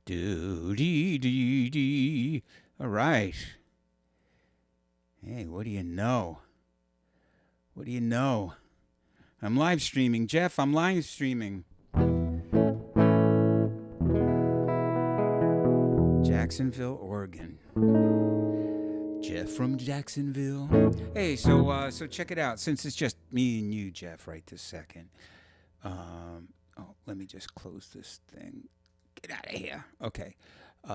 Do dee dee dee. All right. Hey, what do you know? What do you know? I'm live streaming, Jeff. I'm live streaming. Jacksonville, Oregon. Jeff from Jacksonville. Hey, so check it out. Since it's just me and you, Jeff, right this second. Let me just close this thing. Get out of here. Okay.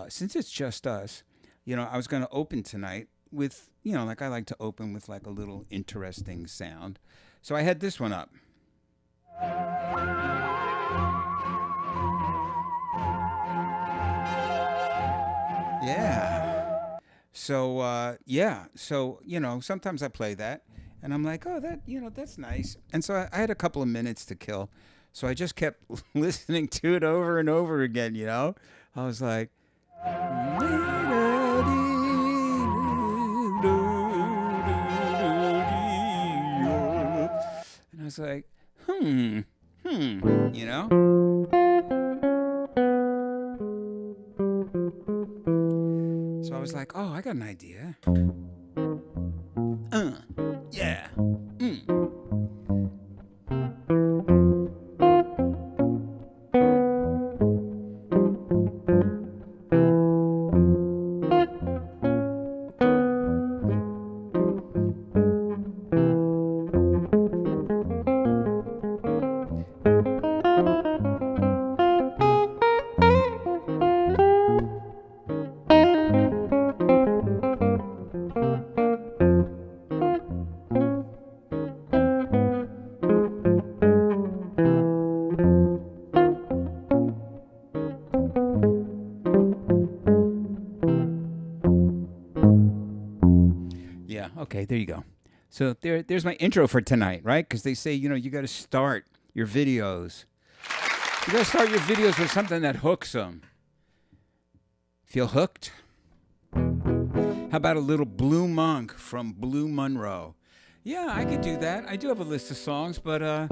Since it's just us, I was going to open tonight with, like I like to open with like a little interesting sound. So I had this one up. Yeah. So, sometimes I play that and I'm like, oh, that's nice. And so I had a couple of minutes to kill. So I just kept listening to it over and over again, I was like, and I was like, So I was like, oh, I got an idea. Yeah. Okay, there you go. So there's my intro for tonight, right? Because they say, you got to start your videos. You got to start your videos with something that hooks them. Feel hooked? How about a little Blue Monk from Blue Munro? Yeah, I could do that. I do have a list of songs, but I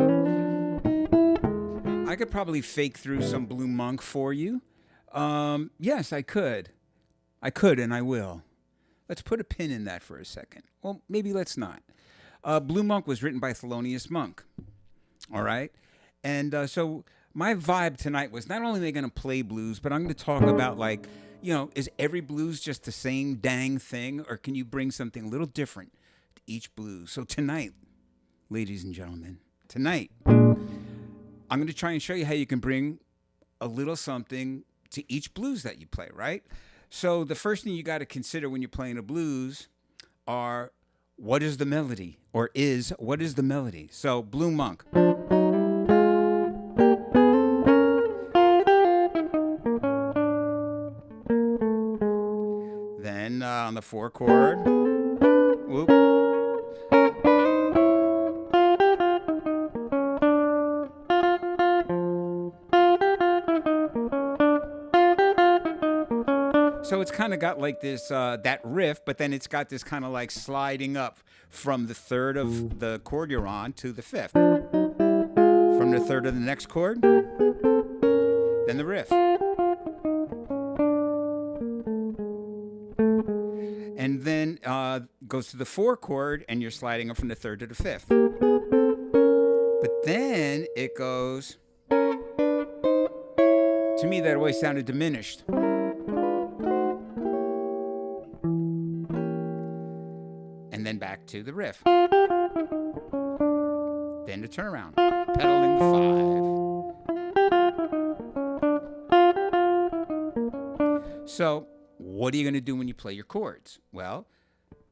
could probably fake through some Blue Monk for you. Yes, I could. I could, and I will. Let's put a pin in that for a second. Well, maybe let's not. Blue Monk was written by Thelonious Monk. All right? And so my vibe tonight was not only am I going to play blues, but I'm going to talk about is every blues just the same dang thing? Or can you bring something a little different to each blues? So tonight, ladies and gentlemen, I'm going to try and show you how you can bring a little something to each blues that you play, right? So the first thing you got to consider when you're playing a blues are what is the melody? What is the melody? So Blue Monk. Then on the 4 chord. Whoop. So it's kind of got like this, that riff, but then it's got this kind of like sliding up from the 3rd of the chord you're on to the 5th. From the 3rd of the next chord, then the riff. And then goes to the 4 chord and you're sliding up from the 3rd to the 5th. But then it goes, to me that always sounded diminished. And then back to the riff. Then the turnaround. Pedaling 5. So, what are you going to do when you play your chords? Well,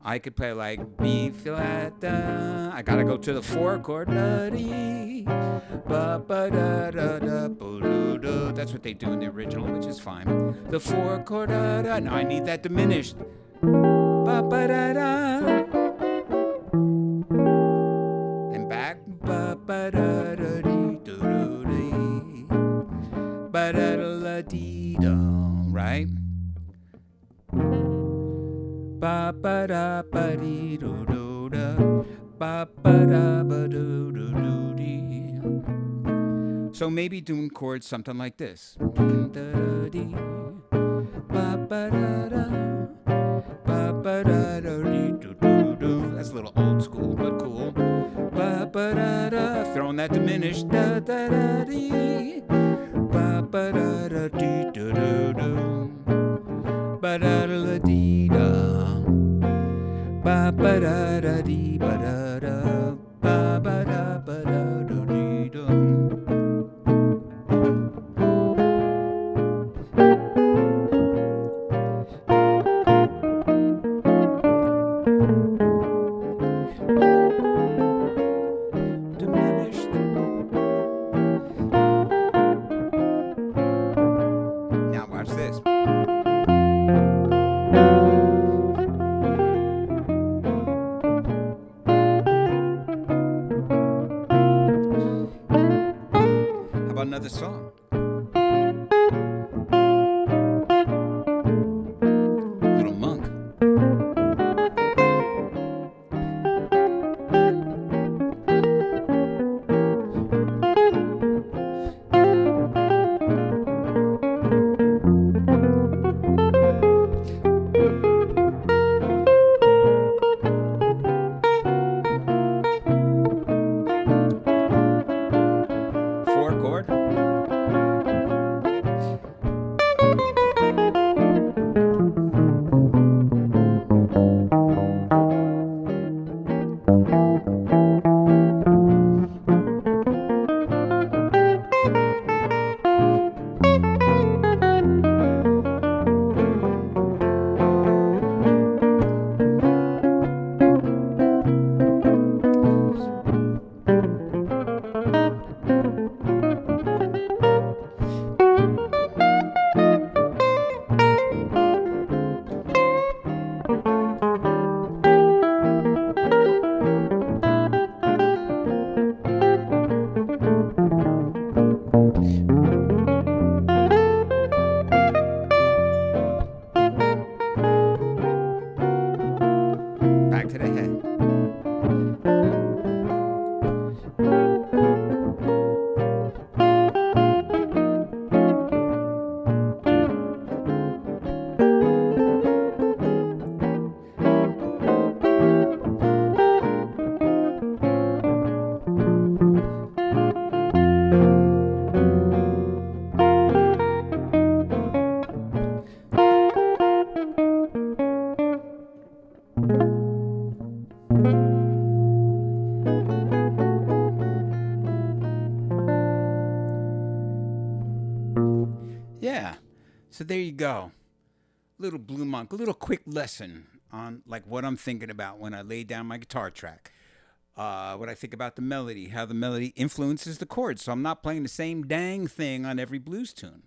I could play like B flat, I got to go to the 4 chord. That's what they do in the original, which is fine. The 4 chord, now I need that diminished. And back, right? So maybe doing chords something like this. That's a little old school, but cool. Throwing that diminished. Da-da-da-dee. Ba-ba-da-da-dee-do-do-do. Ba-da-da-da-dee-da. Ba-ba-da-da-dee-ba-da-da. Ba-ba-da-ba-da-do-dee-dum. Diminished. Now watch this. How about another song? Little Monk. Four chord. Back to the head. Yeah. So there you go. Little Blue Monk, a little quick lesson on like what I'm thinking about when I lay down my guitar track. What I think about the melody, how the melody influences the chords. So I'm not playing the same dang thing on every blues tune.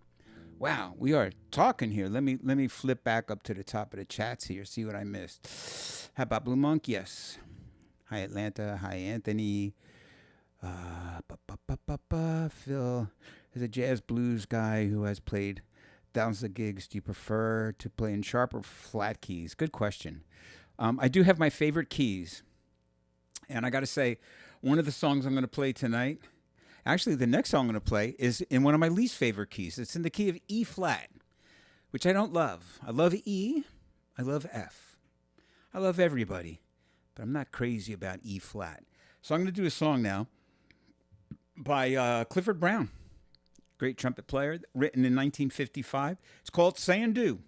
Wow, we are talking here. Let me flip back up to the top of the chats here, see what I missed. How about Blue Monk? Yes. Hi Atlanta. Hi Anthony. Phil is a jazz blues guy who has played thousands of gigs. Do you prefer to play in sharp or flat keys? Good question. I do have my favorite keys. And I got to say, one of the songs I'm going to play tonight, actually the next song I'm going to play is in one of my least favorite keys. It's in the key of E flat, which I don't love. I love E. I love F. I love everybody. But I'm not crazy about E flat. So I'm going to do a song now by Clifford Brown, great trumpet player, written in 1955. It's called Sandu.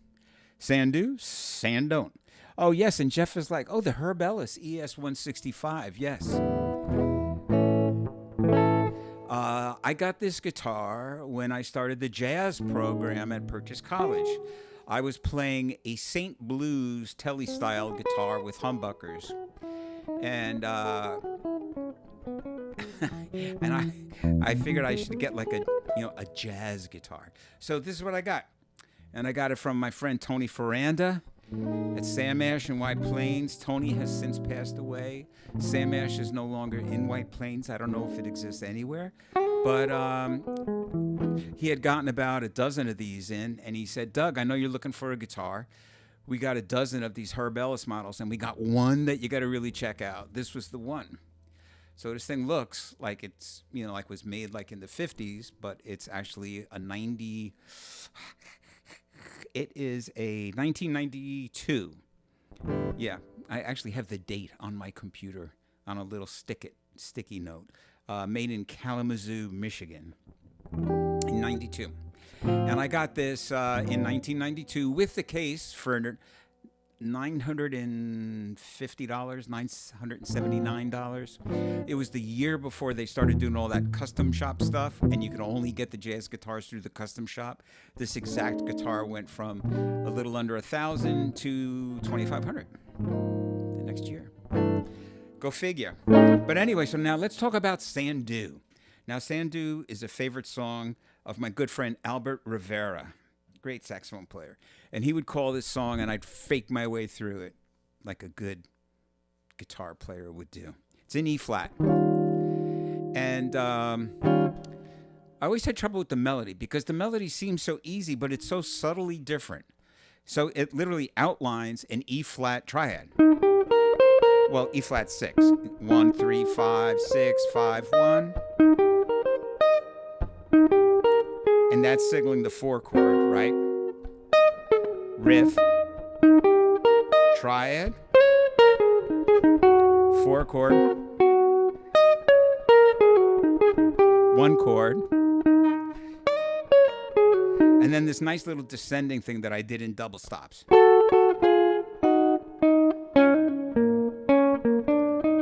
Sandu, Sandone. Oh, yes, and Jeff is like, oh, the Herb Ellis ES-165, yes. I got this guitar when I started the jazz program at Purchase College. I was playing a St. Blues Telly-style guitar with humbuckers. And and I figured I should get like a jazz guitar. So this is what I got. And I got it from my friend Tony Ferranda at Sam Ash in White Plains. Tony has since passed away. Sam Ash is no longer in White Plains. I don't know if it exists anywhere. But he had gotten about a dozen of these in, and he said, Doug, I know you're looking for a guitar. We got a dozen of these Herb Ellis models, and we got one that you got to really check out. This was the one. So this thing looks like it's, like was made like in the 50s, but it's actually a 98 It is a 1992. Yeah, I actually have the date on my computer on a little sticky note. Made in Kalamazoo, Michigan in 92. And I got this in 1992 with the case for $950, $979. It was the year before they started doing all that custom shop stuff, and you could only get the jazz guitars through the custom shop. This exact guitar went from a little under $1,000 to $2,500 the next year. Go figure. But anyway, so now let's talk about Sandu. Now, Sandu is a favorite song of my good friend Albert Rivera, great saxophone player. And he would call this song, and I'd fake my way through it like a good guitar player would do. It's in E flat. And I always had trouble with the melody because the melody seems so easy, but it's so subtly different. So it literally outlines an E flat triad. Well, E flat 6. 1, 3, 5, 6, 5, 1. And that's signaling the 4 chord, right? Riff, triad, 4 chord, 1 chord, and then this nice little descending thing that I did in double stops.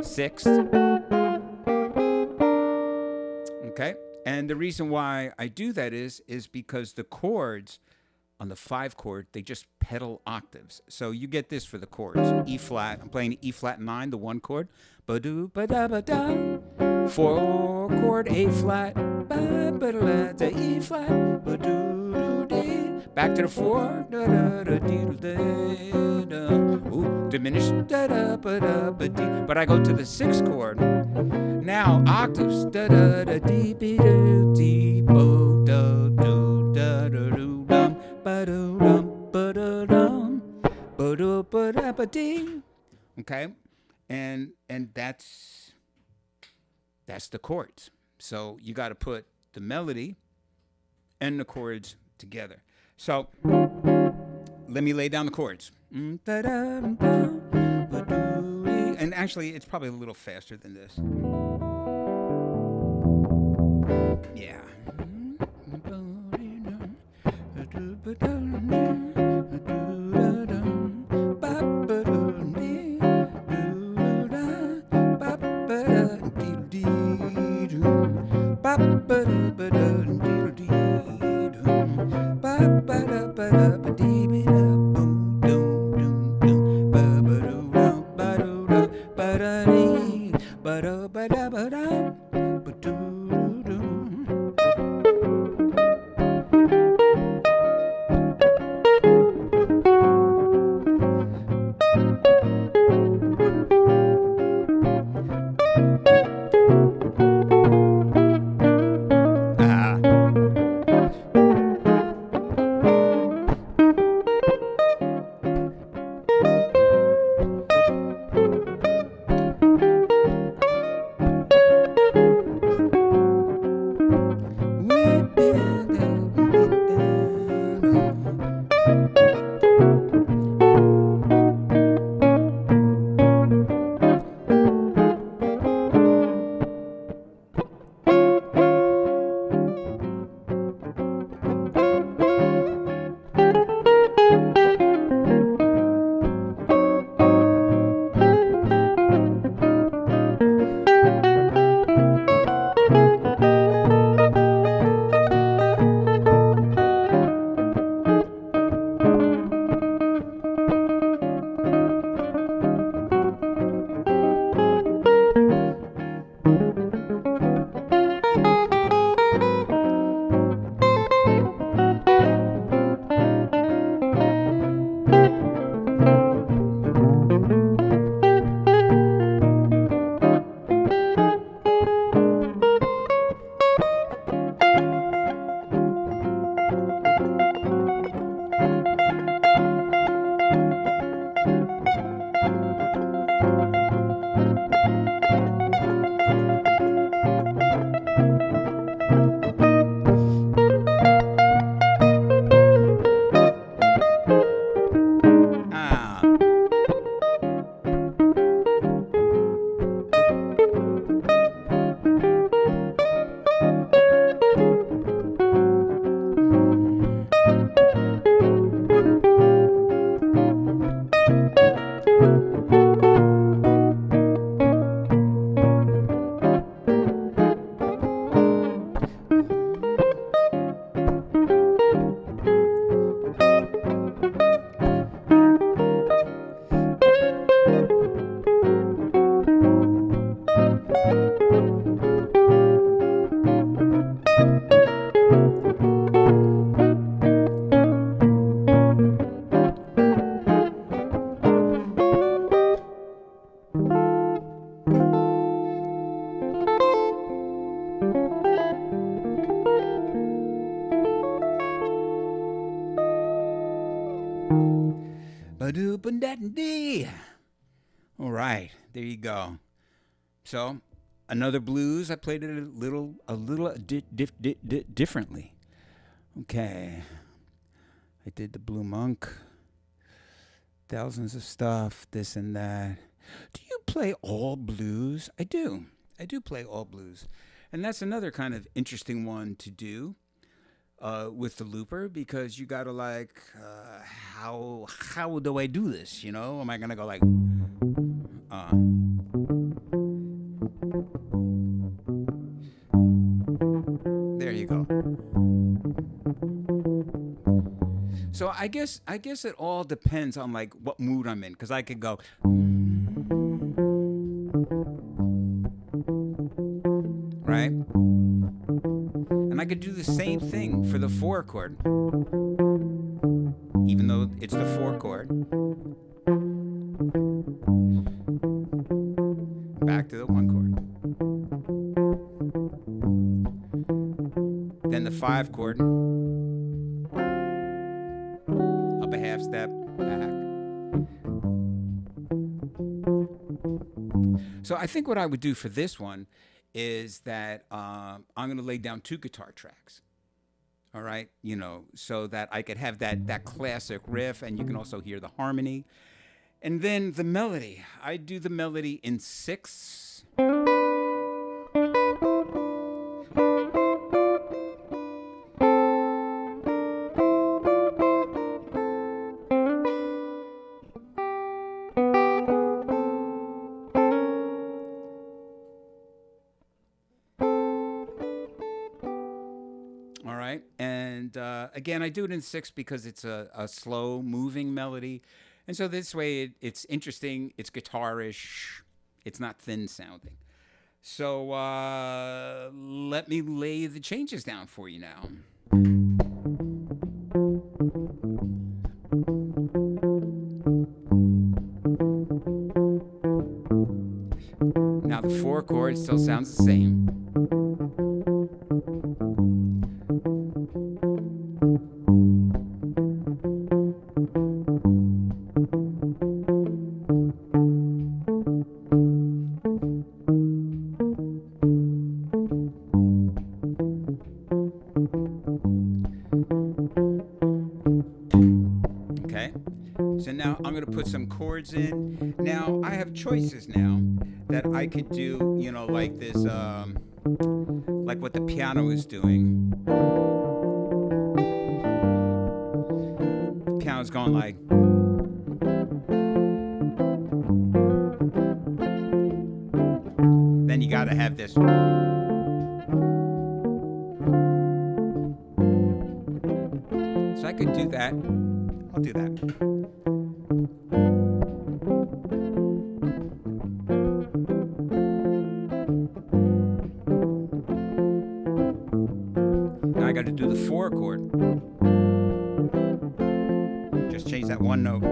6th. Okay? And the reason why I do that is because the chords on the 5 chord, they just pedal octaves. So you get this for the chords. E flat, I'm playing E flat 9, the 1 chord. Ba-do, ba-da-ba-da. 4 chord, A flat. Ba-ba-da-da, to E flat. Ba-do-do-dee. Back to the 4. Da-da-da-dee-da-da. Ooh, diminished. Da-da-ba-da-ba-dee. But I go to the 6th chord. Now octaves. Da-da-da-dee-be-do-dee-bo-do-do-da-da-do-dum. Ba-do-dum, ba-do-dum, ba-do-ba-da-ba-dee. Okay, and that's the chords. So you got to put the melody and the chords together. So let me lay down the chords. And actually, it's probably a little faster than this. Yeah. Ba-doop-and-dat-and-dee. All right, there you go. So, another blues. I played it a little differently. Okay. I did the Blue Monk. Thousands of stuff, this and that. Do you play all blues? I do. I do play all blues. And that's another kind of interesting one to do with the looper, because you got to like, how do I do this? You know, am I going to go like, there you go. So I guess it all depends on like what mood I'm in, because I could go, right? And I could do the same thing for the 4 chord, even though it's the 4 chord. Back to the 1 chord. Then the 5 chord. Up a half step, back. So I think what I would do for this one is that I'm going to lay down 2 guitar tracks. All right, you know, so that I could have that classic riff, and you can also hear the harmony. And then the melody. I do the melody in 6. All right, and again, I do it in 6 because it's a slow-moving melody, and so this way it's interesting, it's guitarish, it's not thin-sounding. So let me lay the changes down for you now. Now the 4 chord still sounds the same. Some chords in. Now I have choices now that I could do, you know, like this, like what the piano is doing. The piano's going like, then you gotta have this. So I could do that. I'll do that. I got to do the 4 chord. Just change that one note.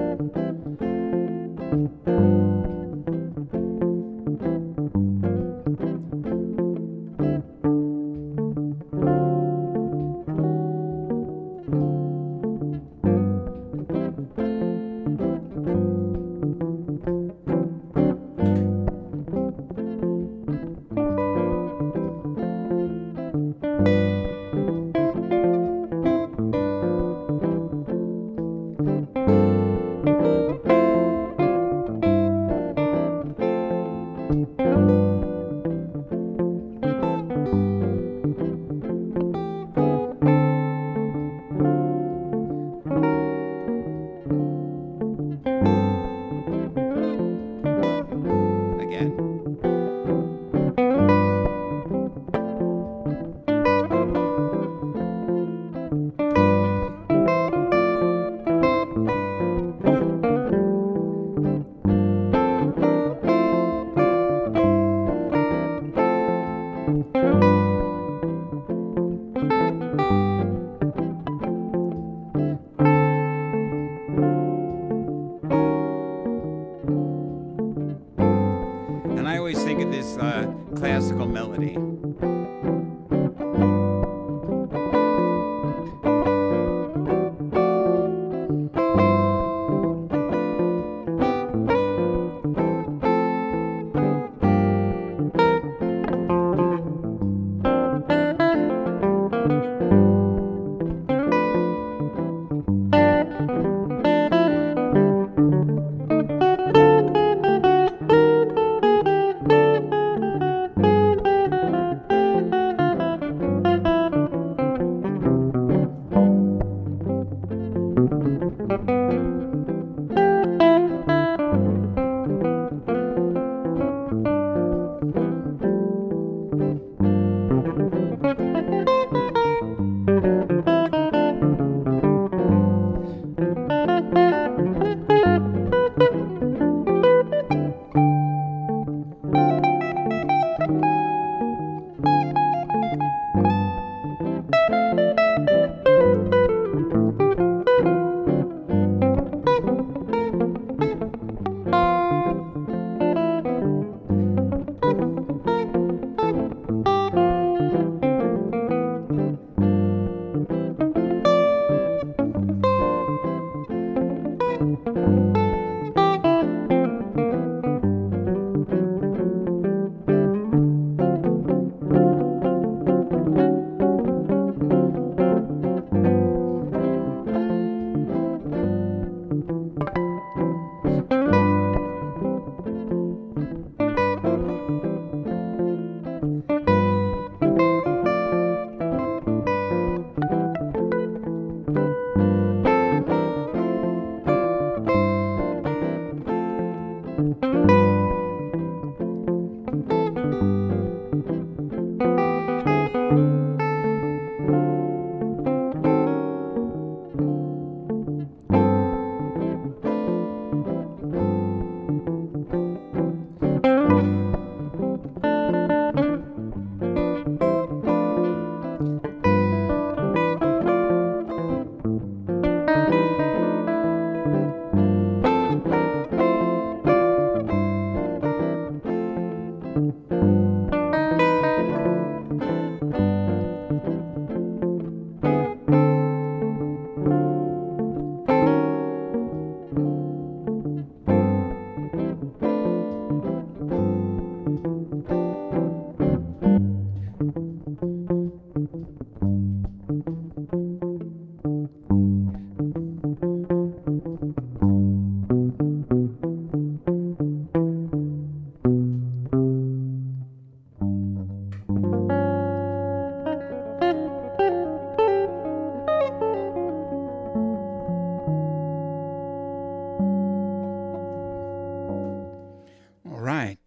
Classical melody.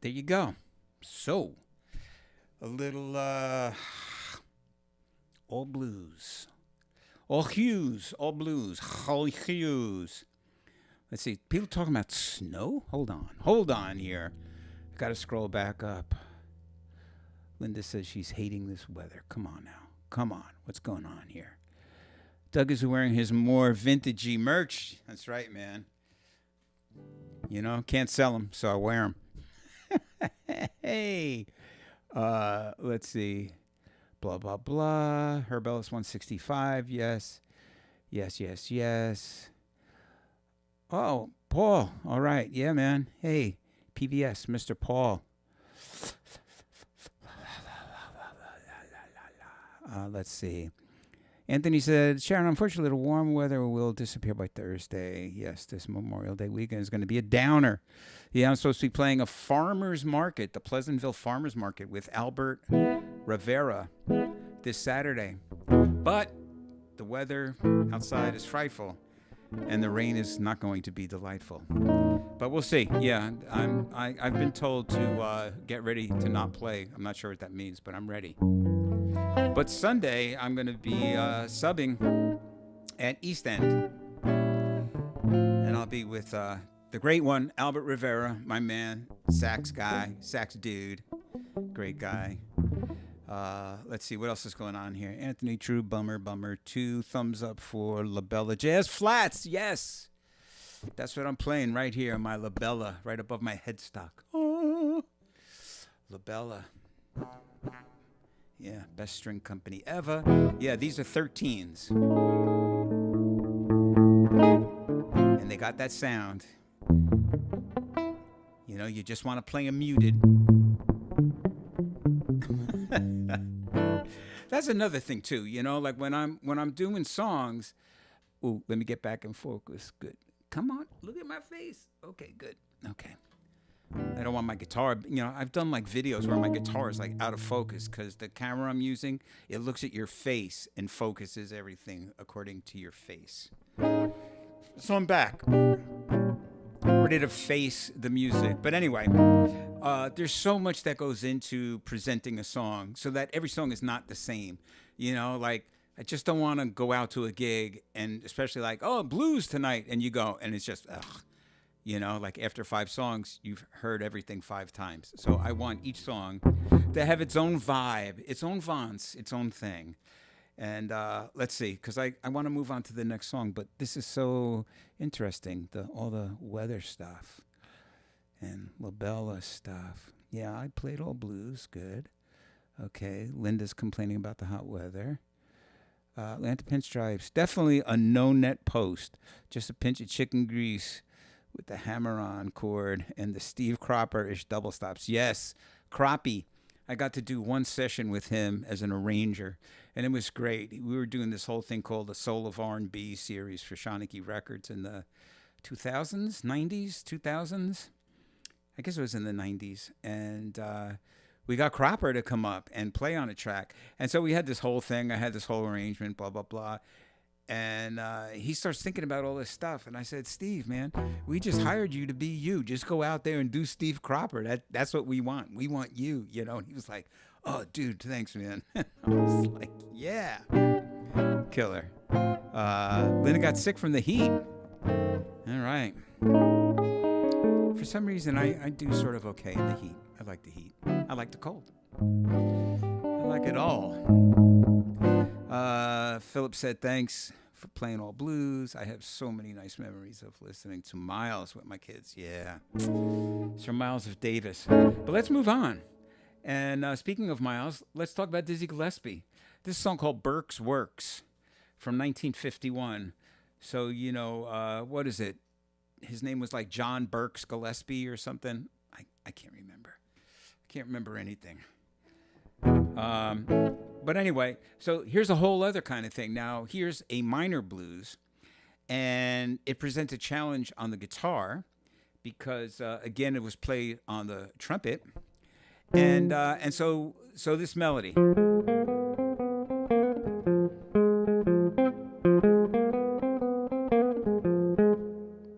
There you go. So, a little all blues, all hues, all blues, all hues. Let's see. People talking about snow? Hold on here. Got to scroll back up. Linda says she's hating this weather. Come on now. Come on. What's going on here? Doug is wearing his more vintagey merch. That's right, man. You know, can't sell them, so I wear them. Hey, let's see. Blah, blah, blah. Herb Ellis 165. Yes. Oh, Paul. All right. Yeah, man. Hey, PVS, Mr. Paul. Let's see. Anthony said, Sharon, unfortunately, the warm weather will disappear by Thursday. Yes, this Memorial Day weekend is going to be a downer. Yeah, I'm supposed to be playing a farmer's market, the Pleasantville Farmer's Market with Albert Rivera this Saturday. But the weather outside is frightful, and the rain is not going to be delightful. But we'll see. Yeah, I've been told to get ready to not play. I'm not sure what that means, but I'm ready. But Sunday, I'm going to be subbing at East End. And I'll be with the great one, Albert Rivera, my man, sax dude. Great guy. Let's see, what else is going on here? Anthony True, bummer. 2 thumbs up for La Bella Jazz Flats. Yes. That's what I'm playing right here, my La Bella, right above my headstock. Oh, La Bella. Yeah, best string company ever. Yeah, these are 13s. And they got that sound. You know, you just want to play them muted. That's another thing too, you know, like when I'm doing songs, Ooh, let me get back in focus. Good. Come on, look at my face. Okay, good. Okay. I don't want my guitar. I've done like videos where my guitar is like out of focus because the camera I'm using, it looks at your face and focuses everything according to your face. So I'm back. Ready to face the music. But anyway, there's so much that goes into presenting a song so that every song is not the same. Like I just don't want to go out to a gig and especially like, oh, blues tonight. And you go and it's just, ugh. Like after 5 songs, you've heard everything 5 times. So I want each song to have its own vibe, its own vance, its own thing. And let's see, because I want to move on to the next song, but this is so interesting, all the weather stuff and Labella stuff. Yeah, I played all blues, good. Okay, Linda's complaining about the hot weather. Atlanta Pinstripes, definitely a no-net post, just a pinch of chicken grease with the hammer-on chord and the Steve Cropper-ish double stops. Yes, Croppy. I got to do one session with him as an arranger, and it was great. We were doing this whole thing called the Soul of R&B series for Shawnee Records in the 2000s, 90s, 2000s. I guess it was in the 90s. And we got Cropper to come up and play on a track. And so we had this whole thing. I had this whole arrangement, blah, blah, blah. And he starts thinking about all this stuff. And I said, Steve, man, we just hired you to be you. Just go out there and do Steve Cropper. That's what we want. We want you, And he was like, oh, dude, thanks, man. I was like, yeah. Killer. Linda got sick from the heat. All right. For some reason, I do sort of okay in the heat. I like the heat. I like the cold. I like it all. Philip said, thanks for playing all blues. I have so many nice memories of listening to Miles with my kids. Yeah. Sir Miles of Davis. But let's move on. And speaking of Miles, let's talk about Dizzy Gillespie. This song called Birks Works from 1951. So, what is it? His name was like John Birks Gillespie or something. I can't remember. I can't remember anything. But anyway, so here's a whole other kind of thing. Now, here's a minor blues, and it presents a challenge on the guitar because, again, it was played on the trumpet. And so this melody.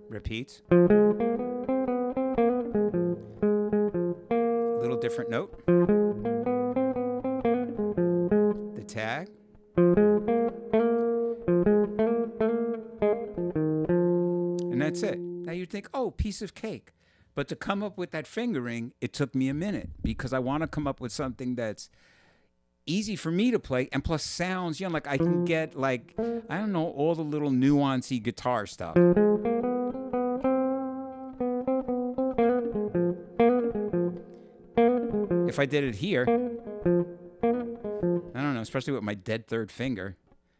Repeats. Little different note. The tag. And that's it. Now you'd think, oh, piece of cake. But to come up with that fingering, it took me a minute because I want to come up with something that's easy for me to play and plus sounds, like I can get like, I don't know, all the little nuancy guitar stuff. If I did it here, I don't know, especially with my dead third finger,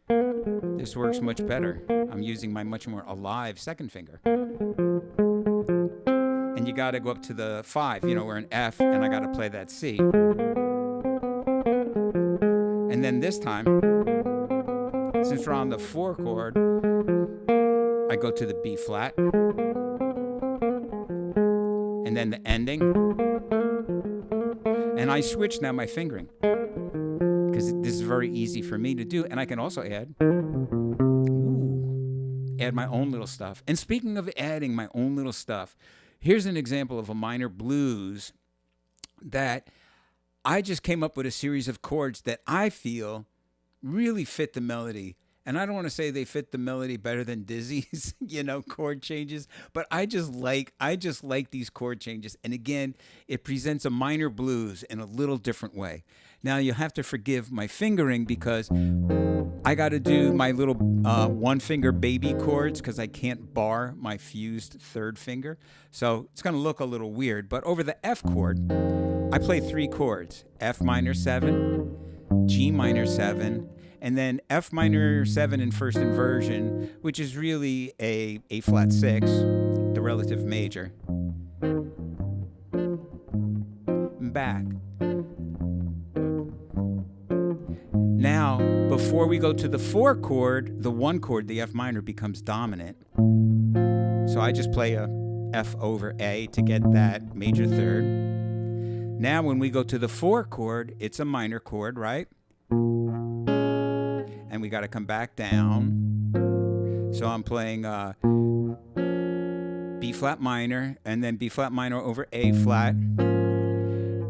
this works much better. I'm using my much more alive second finger. And you got to go up to the 5, we're an F, and I got to play that C. And then this time, since we're on the 4 chord, I go to the B flat. And then the ending. And I switch now my fingering. Because this is very easy for me to do. And I can also add my own little stuff. And speaking of adding my own little stuff, here's an example of a minor blues that I just came up with a series of chords that I feel really fit the melody. And I don't want to say they fit the melody better than Dizzy's, chord changes, but I just like these chord changes. And again, it presents a minor blues in a little different way. Now you have to forgive my fingering because I got to do my little 1-finger baby chords because I can't bar my fused third finger. So it's going to look a little weird, but over the F chord, I play 3 chords, F minor 7, G minor 7, and then F minor 7 in first inversion, which is really a flat 6, the relative major. Back. Now, before we go to the 4 chord, the 1 chord, the F minor, becomes dominant. So I just play a F over A to get that major third. Now when we go to the 4 chord, it's a minor chord, right? And we got to come back down. So I'm playing B flat minor, and then B flat minor over A flat,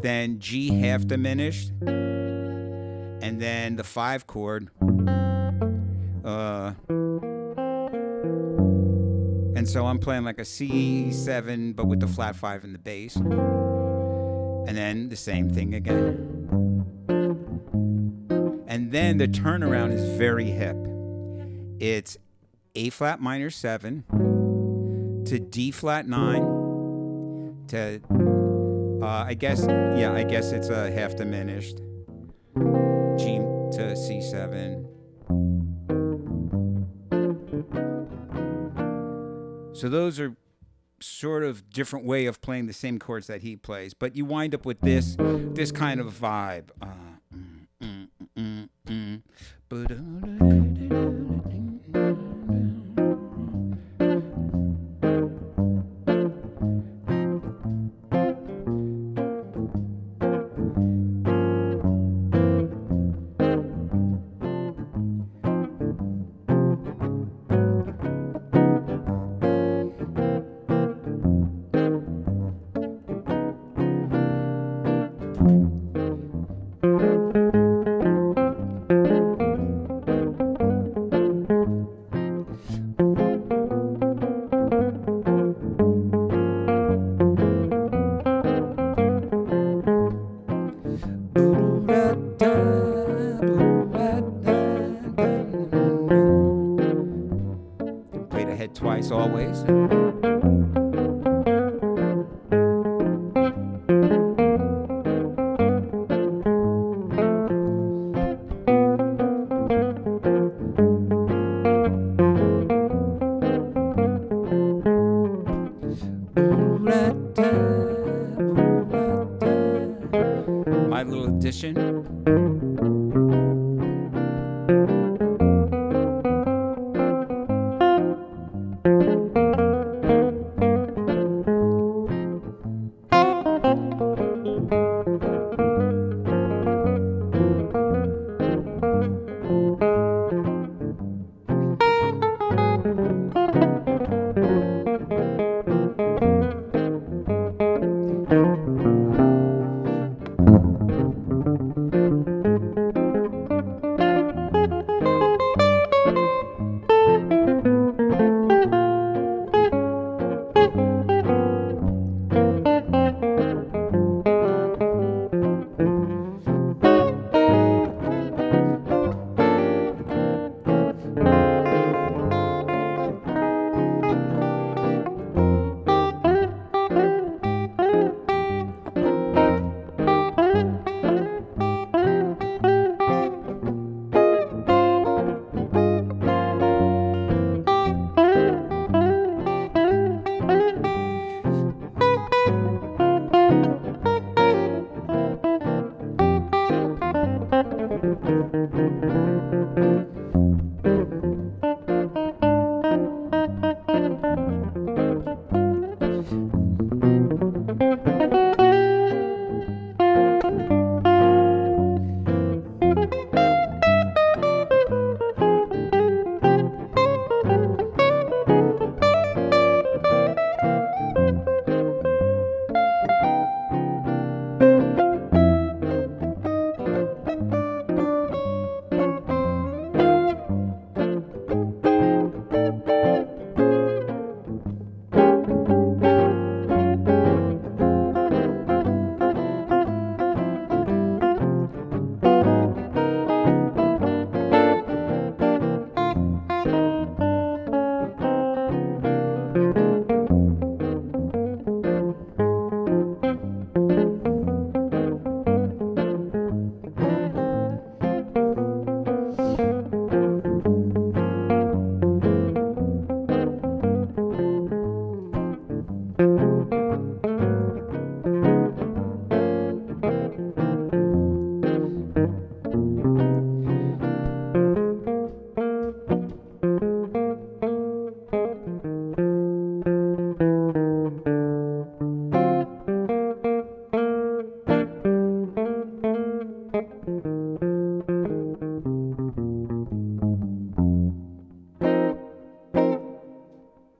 then G half diminished, and then the 5 chord. And so I'm playing like a C7, but with the flat 5 in the bass. And then the same thing again. And then the turnaround is very hip. It's A flat minor 7 to D flat 9 to, I guess it's a half diminished. G to C7. So those are sort of different way of playing the same chords that he plays, but you wind up with this kind of vibe. Play the head twice always. My little addition.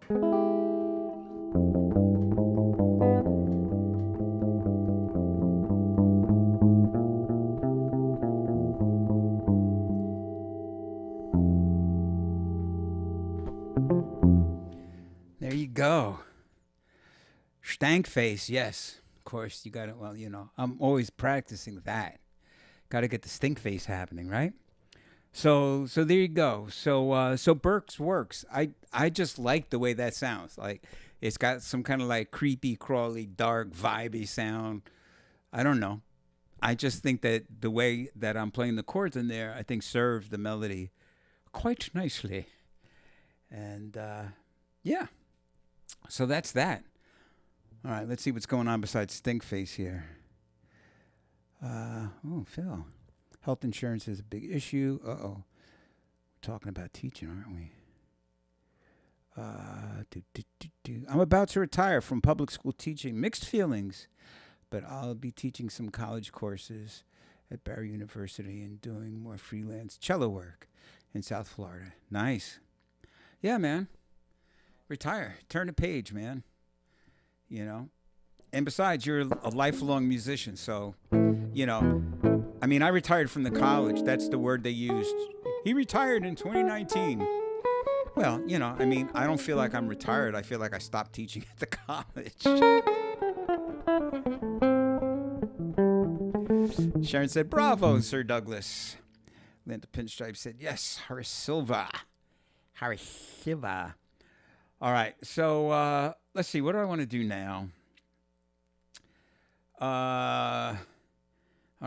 There you go. Stank face, yes. Of course, you got it. Well, I'm always practicing that. Got to get the stink face happening, right? So there you go. So Birks works. I just like the way that sounds. Like it's got some kind of like creepy, crawly, dark, vibey sound. I don't know. I just think that the way that I'm playing the chords in there, I think serves the melody quite nicely. And yeah. So that's that. All right, let's see what's going on besides stink face here. Oh, Phil. Health insurance is a big issue. Uh-oh. We're talking about teaching, aren't we? I'm about to retire from public school teaching. Mixed feelings, but I'll be teaching some college courses at Barry University and doing more freelance cello work in South Florida. Nice. Yeah, man. Retire. Turn the page, man. And besides, you're a lifelong musician, so, I mean, I retired from the college. That's the word they used. He retired in 2019. Well, I mean, I don't feel like I'm retired. I feel like I stopped teaching at the college. Sharon said, bravo, Sir Douglas. Linda Pinstripe said, yes, Horace Silva. Horace Silva. All right, so let's see. What do I want to do now? All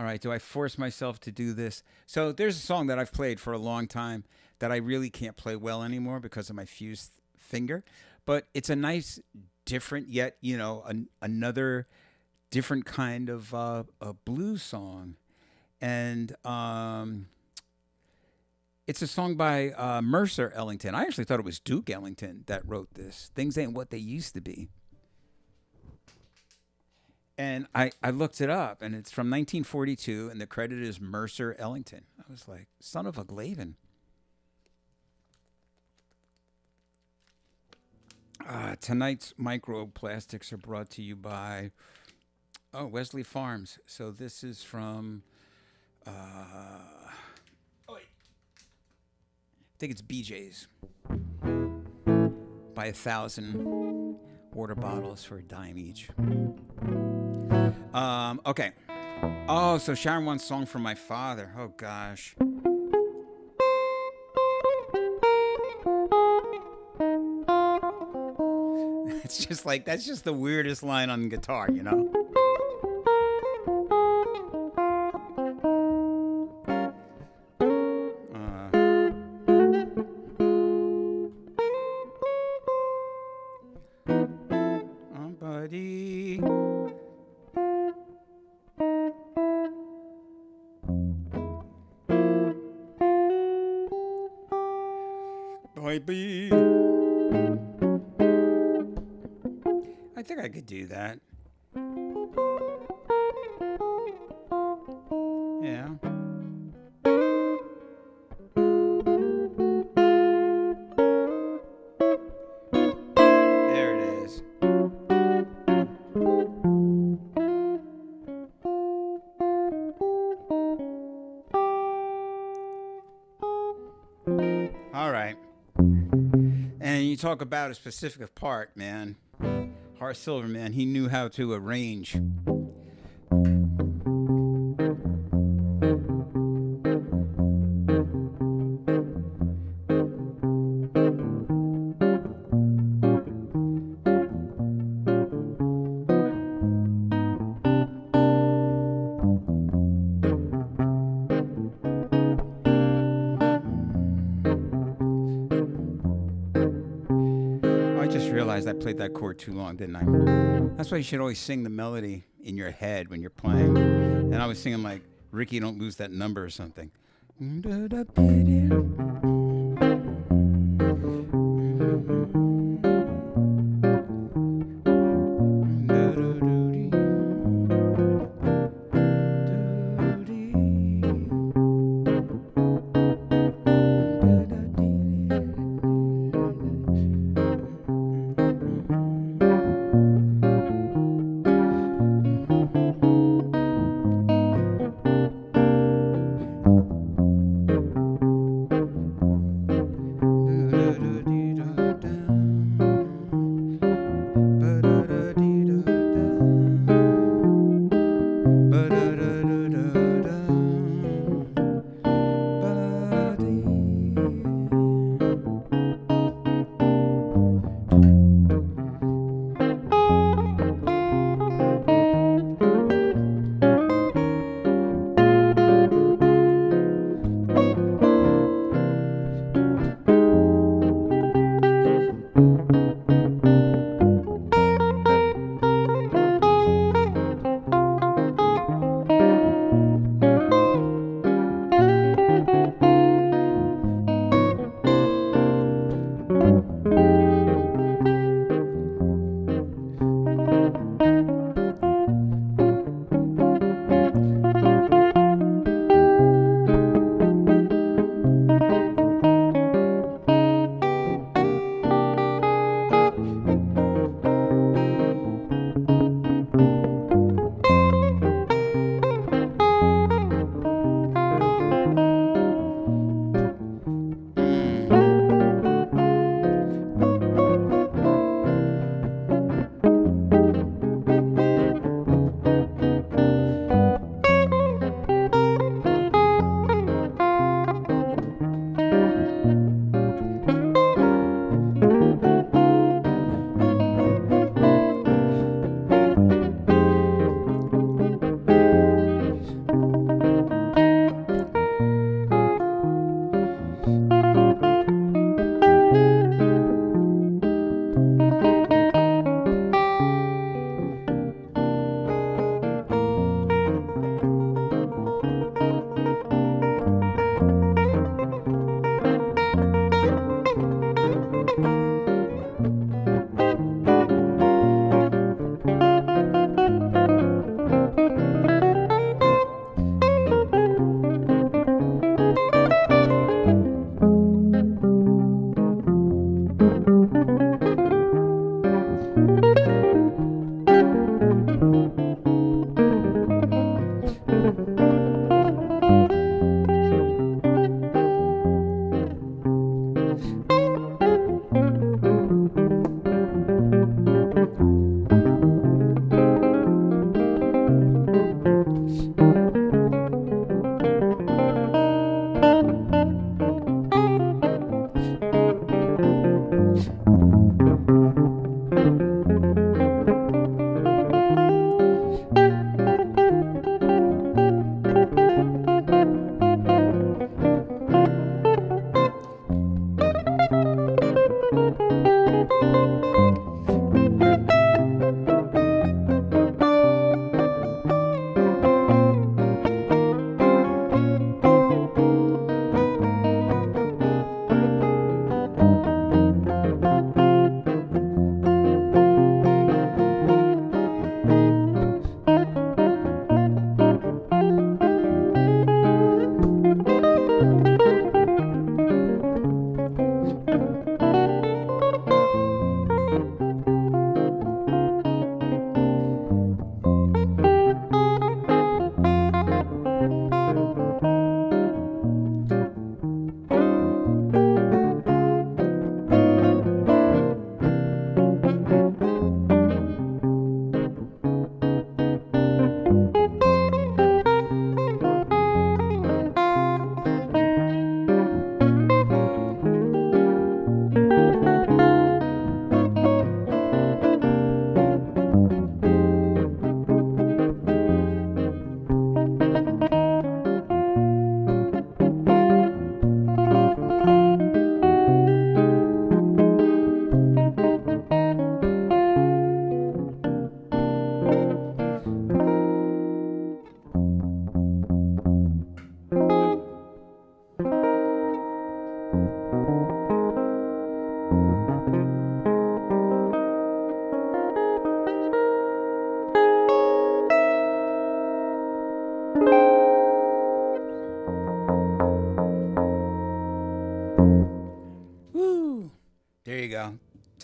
right, do I force myself to do this? So there's a song that I've played for a long time that I really can't play well anymore because of my fused finger. But it's a nice, different, yet, another different kind of a blues song. And it's a song by Mercer Ellington. I actually thought it was Duke Ellington that wrote this. Things Ain't What They Used to Be. And I looked it up, and it's from 1942, and the credit is Mercer Ellington. I was like, son of a Glavin. Tonight's microplastics are brought to you by Wesley Farms. So this is from, I think it's BJ's. Buy 1,000 water bottles for $0.10 each. Okay. Oh, so Sharon wants a song from my father. Oh, gosh. It's just like, that's just the weirdest line on guitar, buddy. Baby. I think I could do that. Yeah. There it is. All right. And you talk about a specific part, man. Horace Silver, man, he knew how to arrange. I played that chord too long, didn't I? That's why you should always sing the melody in your head when you're playing. And I was singing like, Ricky, don't lose that number or something.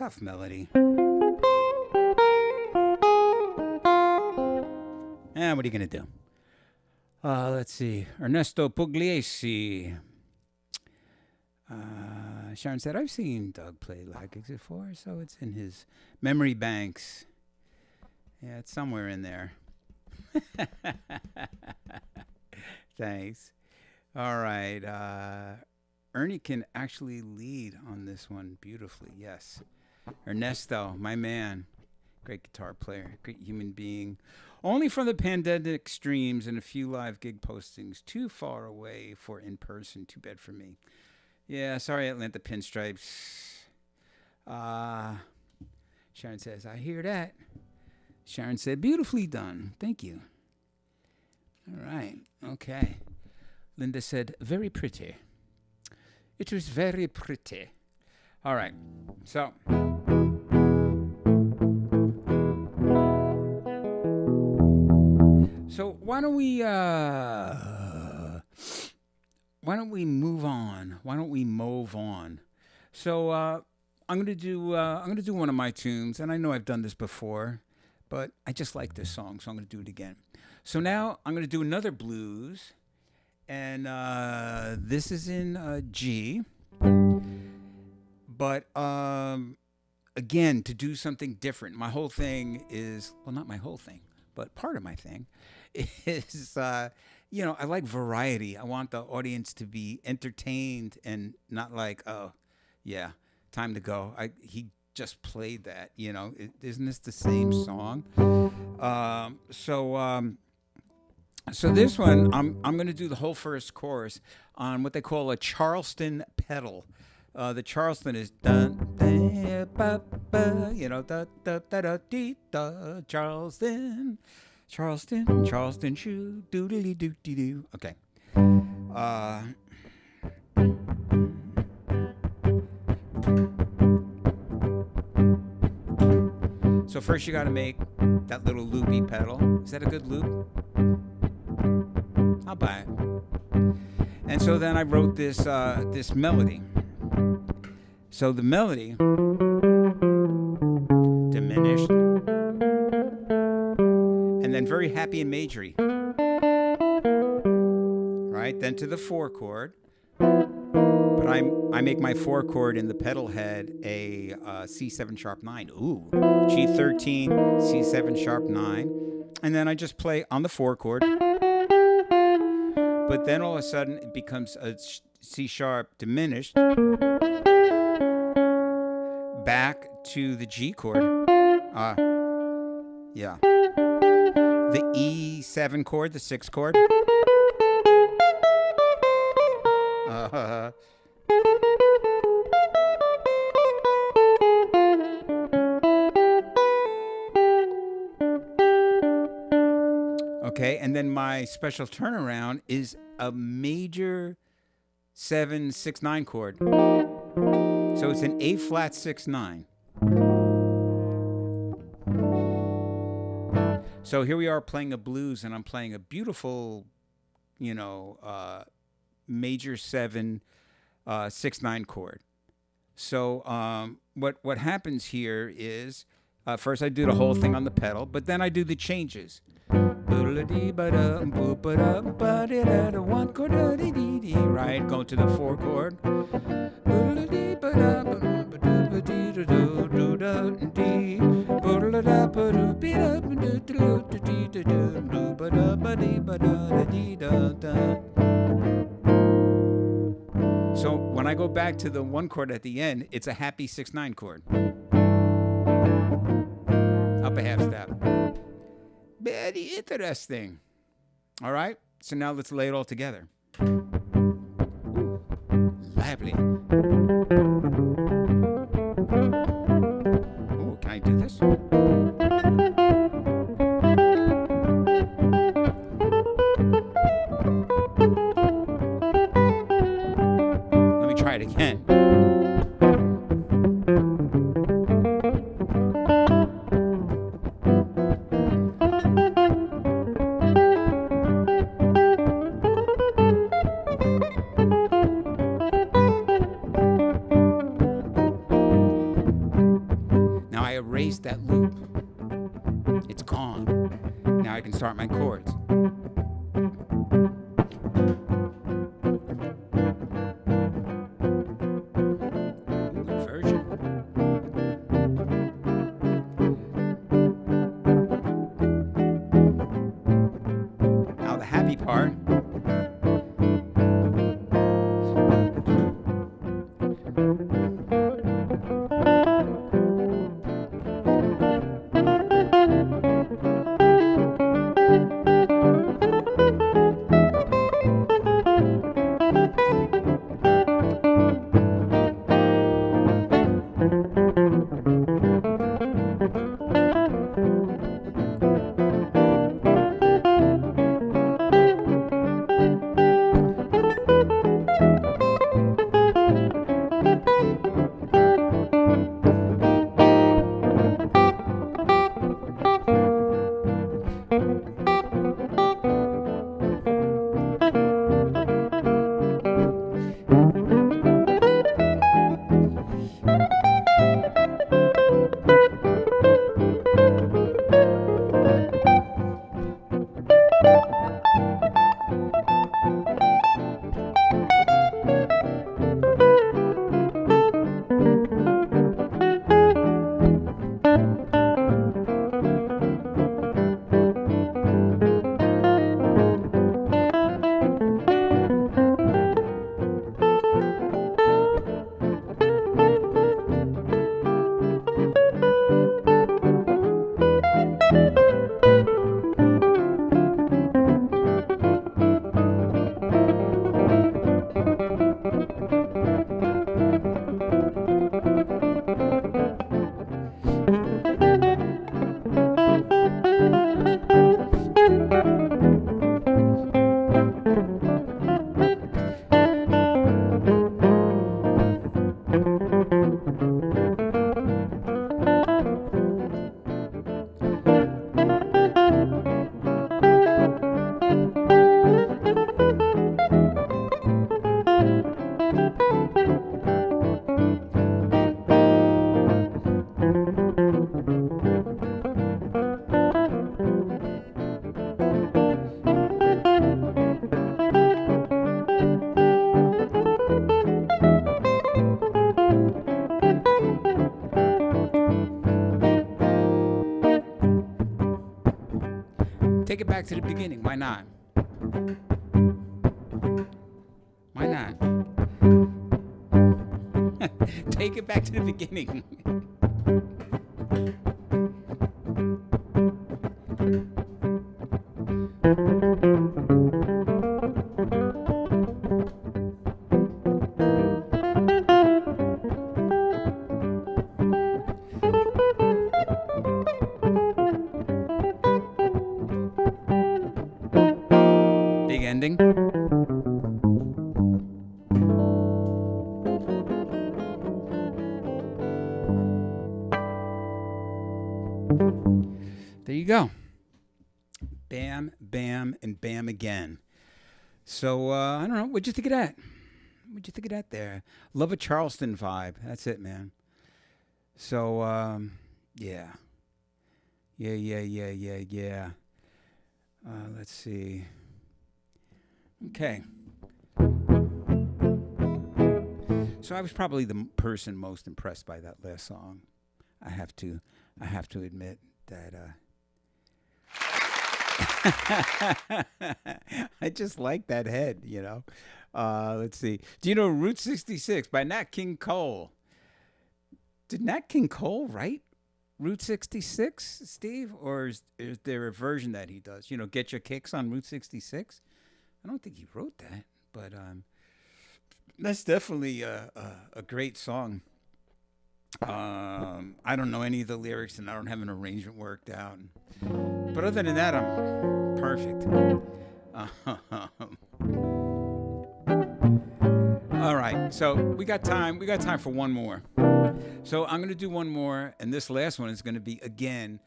tough melody. What are you going to do? Let's see. Ernesto Pugliese. Sharon said, I've seen Doug play live gigs before, so it's in his memory banks. Yeah, it's somewhere in there. Thanks. All right. Ernie can actually lead on this one beautifully. Yes. Ernesto, my man. Great guitar player. Great human being. Only from the pandemic streams and a few live gig postings. Too far away for in-person. Too bad for me. Yeah, sorry, Atlanta Pinstripes. Sharon says, I hear that. Sharon said, beautifully done. Thank you. All right. Okay. Linda said, very pretty. It was very pretty. All right. So why don't we move on? Why don't we move on? So I'm gonna do one of my tunes, and I know I've done this before, but I just like this song, so I'm gonna do it again. So now I'm gonna do another blues, and this is in G. But again, to do something different. My whole thing is, well, not my whole thing, but part of my thing is, I like variety. I want the audience to be entertained and not like, oh, yeah, time to go. He just played that, isn't this the same song? So this one, I'm going to do the whole first chorus on what they call a Charleston pedal. The Charleston is dun, da, ba, ba, da, da, da, da, dee, da, Charleston, shoo, doodly doo dee doo. Okay. So first you got to make that little loopy pedal. Is that a good loop? I'll buy it. And so then I wrote this melody. So the melody, diminished, and then very happy and majory. Right? Then to the 4 chord. But I make my 4 chord in the pedal head a C7 sharp 9. Ooh, G13, C7 sharp 9. And then I just play on the 4 chord. But then all of a sudden it becomes a C sharp diminished. Back to the G chord. Yeah. The E7 chord, the 6 chord. Okay, and then my special turnaround is a major 7 6 9 chord. So it's an A flat 6 9. So here we are playing a blues, and I'm playing a beautiful, major 7 6 9 chord. So what happens here is first I do the whole thing on the pedal, but then I do the changes. One chord, right? Go to the 4 chord. So when I go back to the 1 chord at the end, it's a happy 6 9 chord. Up a half step. Very interesting. All right, so now let's lay it all together. Lively. Oh, can I do this? Let me try it again. I erase that loop. It's gone. Now I can start my chords. Inversion. Now the happy part. Take it back to the beginning. Why not? Why not? Take it back to the beginning. Big ending. There you go. Bam, bam, and bam again. So, I don't know. What'd you think of that? What'd you think of that there? Love a Charleston vibe. That's it, man. So, yeah. Yeah. Let's see. Okay. So I was probably the person most impressed by that last song. I have to admit that I just like that head, you know. Let's see. Do you know Route 66 by Nat King Cole? Did Nat King Cole write Route 66, Steve? Or is there a version that he does? You know, Get Your Kicks on Route 66? I don't think he wrote that, but that's definitely a great song. I don't know any of the lyrics, and I don't have an arrangement worked out. But other than that, I'm perfect. All right, so we got time. We got time for one more. So I'm going to do one more, and this last one is going to be, again,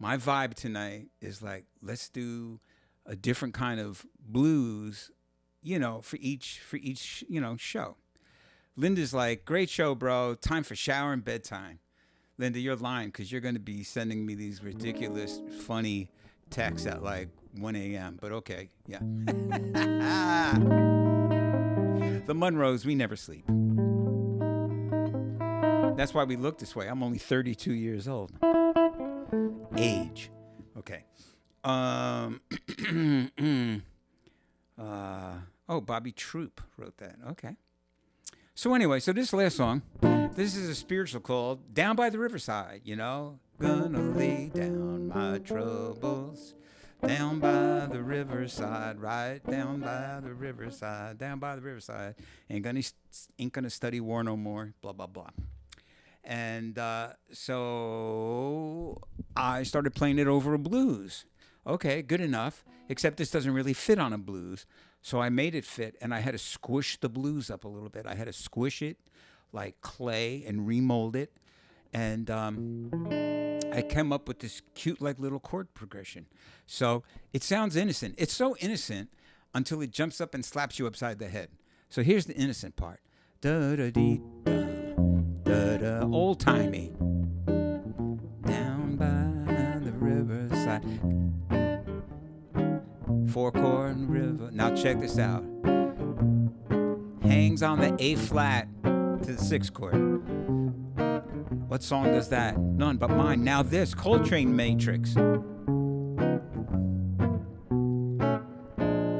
my vibe tonight is like, let's do a different kind of blues, you know, for each you know, show. Linda's like, great show, bro. Time for shower and bedtime. Linda, you're lying because you're going to be sending me these ridiculous, funny texts at like 1 a.m. But okay, yeah. The Munros, we never sleep. That's why we look this way. I'm only 32 years old. Age. Okay. Bobby Troop wrote that. Okay. So anyway, this last song, this is a spiritual called Down by the Riverside, you know. Gonna lay down my troubles down by the riverside, right down by the riverside, down by the riverside. Ain't gonna study war no more, blah, blah, blah. And so I started playing it over a blues. Okay, good enough, except this doesn't really fit on a blues. So I made it fit, and I had to squish the blues up a little bit. I had to squish it like clay and remold it. And I came up with this cute like little chord progression. So it sounds innocent. It's so innocent until it jumps up and slaps you upside the head. So here's the innocent part. Da-da-dee-da, da-da, old-timey. Down by the riverside. 4-chord river. Now check this out. Hangs on the A flat to the 6th chord. What song does that? None but mine. Now this Coltrane Matrix. And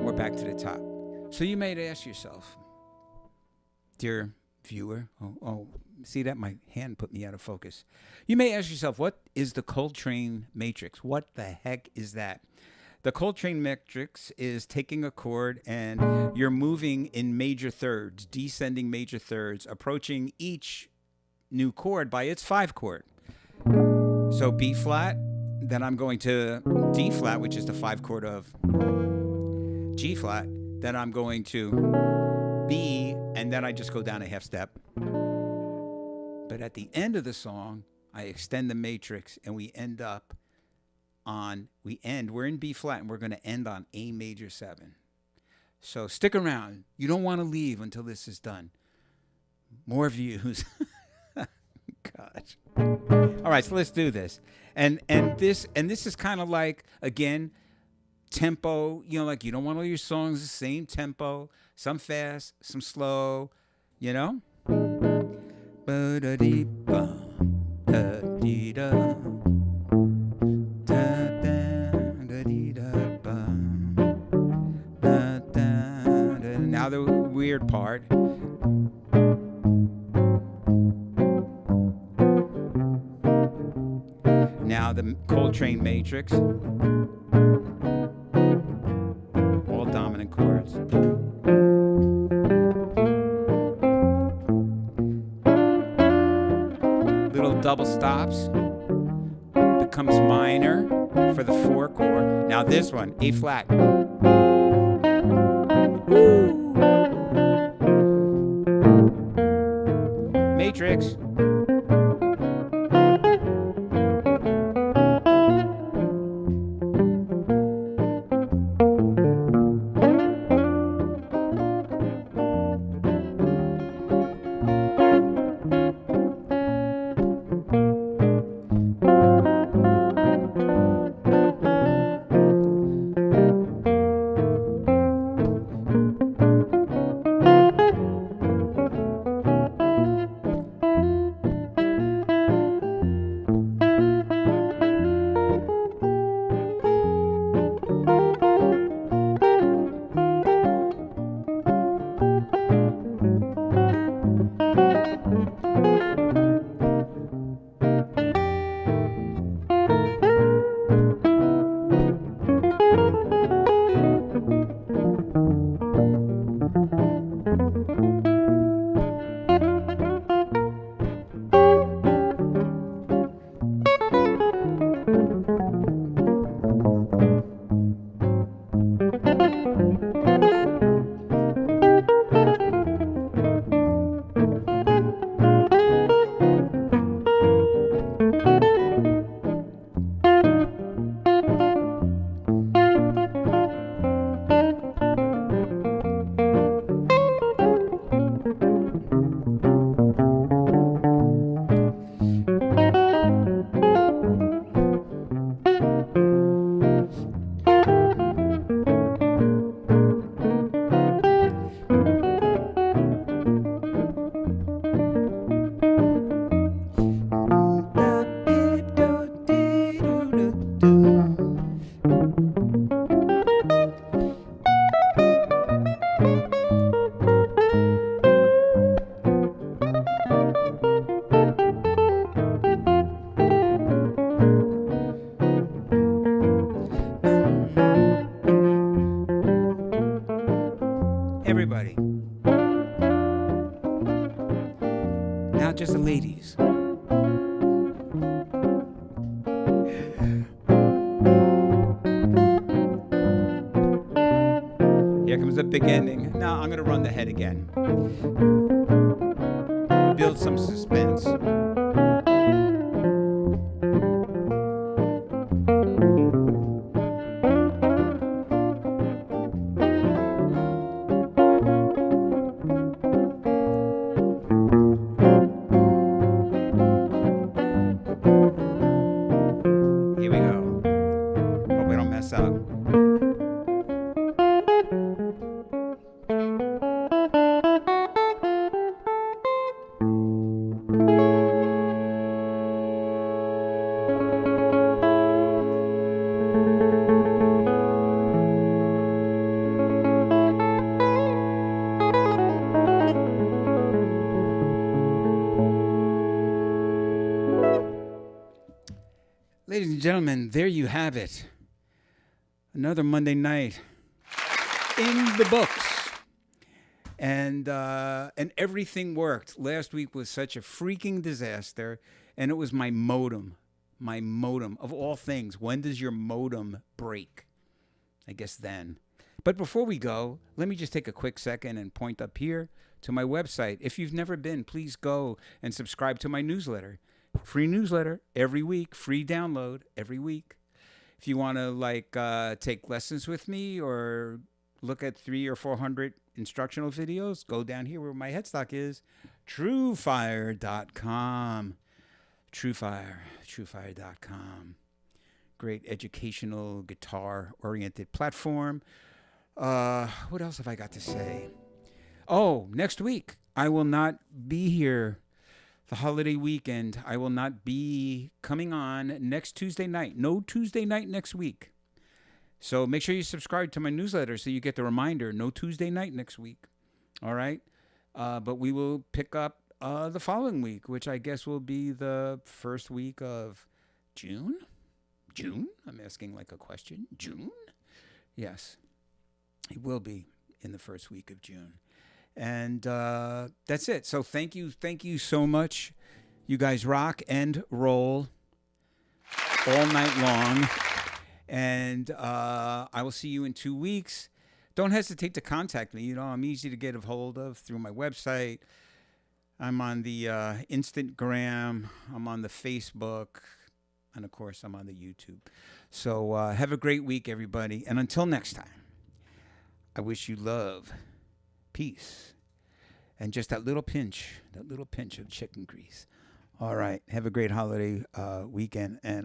we're back to the top. So you may ask yourself, dear viewer, see that? My hand put me out of focus. You may ask yourself, what is the Coltrane Matrix? What the heck is that? The Coltrane Matrix is taking a chord and you're moving in major thirds, descending major thirds, approaching each new chord by its 5 chord. So B flat, then I'm going to D flat, which is the 5 chord of G flat, then I'm going to B, and then I just go down a half step. But at the end of the song, I extend the matrix and we're in B flat and we're going to end on A major 7. So stick around. You don't want to leave until this is done. More views. Gosh. All right, so let's do this. And this is kind of like, again, tempo, you know, like you don't want all your songs the same tempo, some fast, some slow, you know? Now the weird part. Now the Coltrane Matrix. All dominant chords. Little double stops. Becomes minor for the 4 chord. Now this one, A flat. Woo! Matrix. Here comes the big ending. Now I'm going to run the head again. Build some suspense. Here we go. Hope we don't mess up. Ladies and gentlemen, there you have it. Another Monday night in the books. And everything worked. Last week was such a freaking disaster. And it was my modem. My modem, of all things. When does your modem break? I guess then. But before we go, let me just take a quick second and point up here to my website. If you've never been, please go and subscribe to my newsletter. Free newsletter every week, free download every week. If you want to take lessons with me or look at 300 or 400 instructional videos, go down here where my headstock is, truefire.com. Truefire.com. Great educational guitar-oriented platform. What else have I got to say? Oh, next week I will not be here. The holiday weekend, I will not be coming on next Tuesday night. No Tuesday night next week. So make sure you subscribe to my newsletter so you get the reminder. No Tuesday night next week. All right? But we will pick up the following week, which I guess will be the first week of June. June? I'm asking like a question. June? Yes. It will be in the first week of June. And that's it. So thank you so much. You guys rock and roll all night long. And I will see you in 2 weeks. Don't hesitate to contact me. I'm easy to get a hold of through my website. I'm on the Instagram. I'm on the Facebook. And, of course, I'm on the YouTube. So have a great week, everybody. And until next time, I wish you love, peace, and just that little pinch of chicken grease. All right. Have a great holiday weekend. And